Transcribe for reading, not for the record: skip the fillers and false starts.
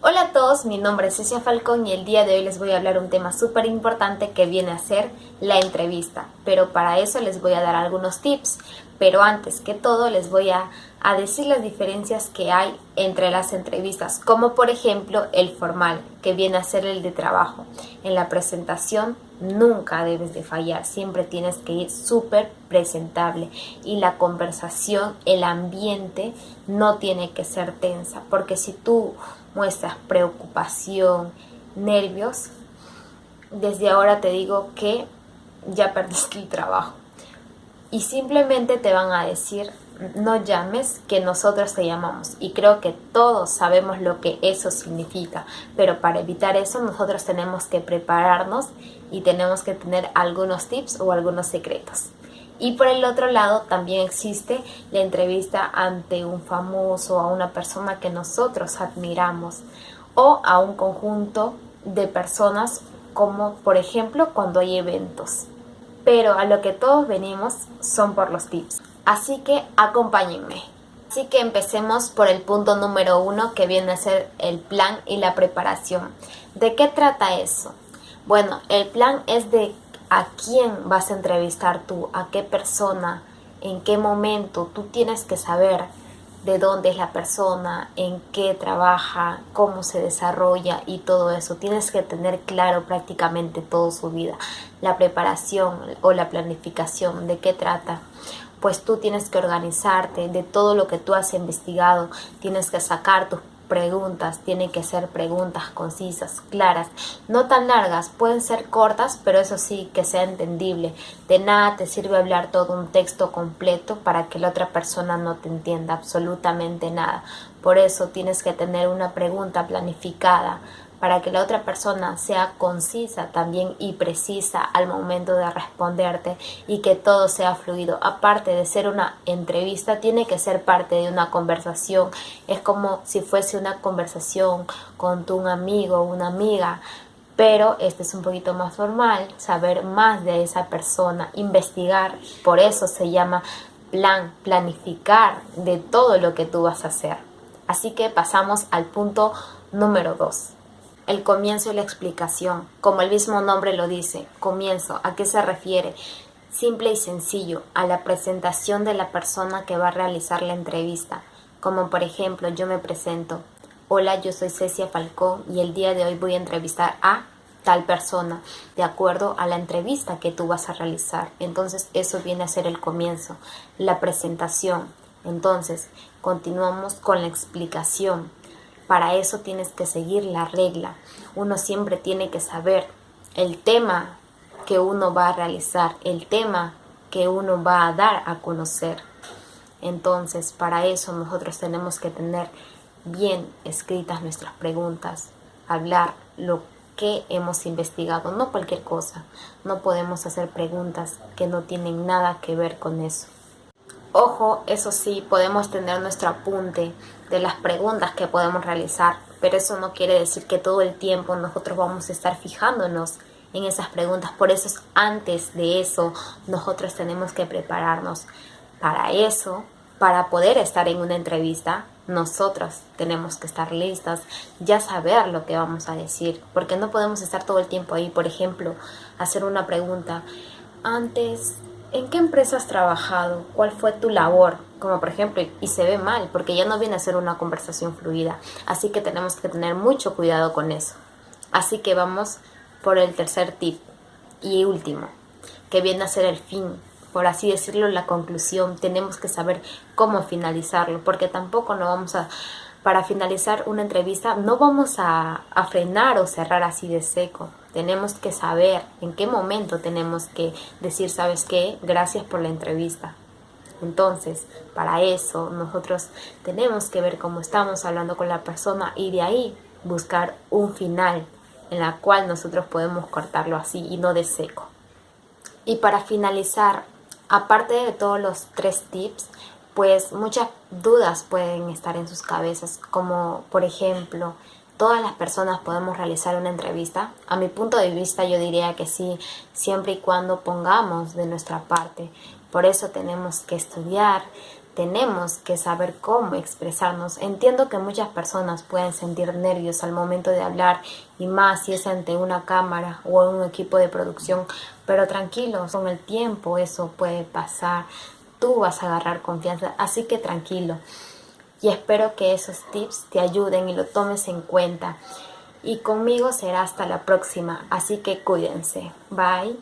Hola a todos, mi nombre es Cecia Falcón y el día de hoy les voy a hablar un tema súper importante que viene a ser la entrevista. Pero para eso les voy a dar algunos tips. Pero antes que todo les voy a decir las diferencias que hay entre las entrevistas, como por ejemplo el formal, que viene a ser el de trabajo. En la presentación nunca debes de fallar, siempre tienes que ir súper presentable y la conversación, el ambiente no tiene que ser tensa, porque si tú muestras preocupación, nervios, desde ahora te digo que ya perdiste el trabajo y simplemente te van a decir no llames, que nosotros te llamamos. Y creo que todos sabemos lo que eso significa, pero para evitar eso nosotros tenemos que prepararnos y tenemos que tener algunos tips o algunos secretos. Y por el otro lado también existe la entrevista ante un famoso, a una persona que nosotros admiramos o a un conjunto de personas, como por ejemplo cuando hay eventos. Pero a lo que todos venimos son por los tips. Así que acompáñenme. Así que empecemos por el punto número 1, que viene a ser el plan y la preparación. ¿De qué trata eso? Bueno, el plan es de a quién vas a entrevistar tú, a qué persona, en qué momento. Tú tienes que saber de dónde es la persona, en qué trabaja, cómo se desarrolla y todo eso. Tienes que tener claro prácticamente toda su vida. La preparación o la planificación, ¿de qué trata? Pues tú tienes que organizarte de todo lo que tú has investigado, tienes que sacar tus preguntas, tienen que ser preguntas concisas, claras, no tan largas, pueden ser cortas, pero eso sí, que sea entendible. De nada te sirve hablar todo un texto completo para que la otra persona no te entienda absolutamente nada. Por eso tienes que tener una pregunta planificada, para que la otra persona sea concisa también y precisa al momento de responderte y que todo sea fluido. Aparte de ser una entrevista, tiene que ser parte de una conversación. Es como si fuese una conversación con un amigo o una amiga, pero este es un poquito más formal, saber más de esa persona, investigar. Por eso se llama plan, planificar de todo lo que tú vas a hacer. Así que pasamos al punto número 2. El comienzo y la explicación. Como el mismo nombre lo dice, comienzo, ¿a qué se refiere? Simple y sencillo, a la presentación de la persona que va a realizar la entrevista. Como por ejemplo, yo me presento. Hola, yo soy Cecia Falcón y el día de hoy voy a entrevistar a tal persona, de acuerdo a la entrevista que tú vas a realizar. Entonces, eso viene a ser el comienzo, la presentación. Entonces, continuamos con la explicación. Para eso tienes que seguir la regla. Uno siempre tiene que saber el tema que uno va a realizar, el tema que uno va a dar a conocer. Entonces, para eso nosotros tenemos que tener bien escritas nuestras preguntas, hablar lo que hemos investigado, no cualquier cosa. No podemos hacer preguntas que no tienen nada que ver con eso. Ojo, eso sí, podemos tener nuestro apunte de las preguntas que podemos realizar, pero eso no quiere decir que todo el tiempo nosotros vamos a estar fijándonos en esas preguntas. Por eso antes de eso nosotros tenemos que prepararnos para eso, para poder estar en una entrevista. Nosotros tenemos que estar listas, ya saber lo que vamos a decir, porque no podemos estar todo el tiempo ahí. Por ejemplo, hacer una pregunta antes: ¿en qué empresa has trabajado? ¿Cuál fue tu labor? Como por ejemplo, y se ve mal, porque ya no viene a ser una conversación fluida. Así que tenemos que tener mucho cuidado con eso. Así que vamos por el tercer tip y último, que viene a ser el fin, por así decirlo, la conclusión. Tenemos que saber cómo finalizarlo, porque tampoco no vamos a... Para finalizar una entrevista no vamos a frenar o cerrar así de seco. Tenemos que saber en qué momento tenemos que decir, ¿sabes qué? Gracias por la entrevista. Entonces, para eso nosotros tenemos que ver cómo estamos hablando con la persona y de ahí buscar un final en la cual nosotros podemos cortarlo así y no de seco. Y para finalizar, aparte de todos los 3 tips, pues muchas dudas pueden estar en sus cabezas, como por ejemplo, ¿todas las personas podemos realizar una entrevista? A mi punto de vista yo diría que sí, siempre y cuando pongamos de nuestra parte. Por eso tenemos que estudiar, tenemos que saber cómo expresarnos. Entiendo que muchas personas pueden sentir nervios al momento de hablar y más si es ante una cámara o en un equipo de producción, pero tranquilos, con el tiempo eso puede pasar. Tú vas a agarrar confianza, así que tranquilo. Y espero que esos tips te ayuden y lo tomes en cuenta. Y conmigo será hasta la próxima, así que cuídense. Bye.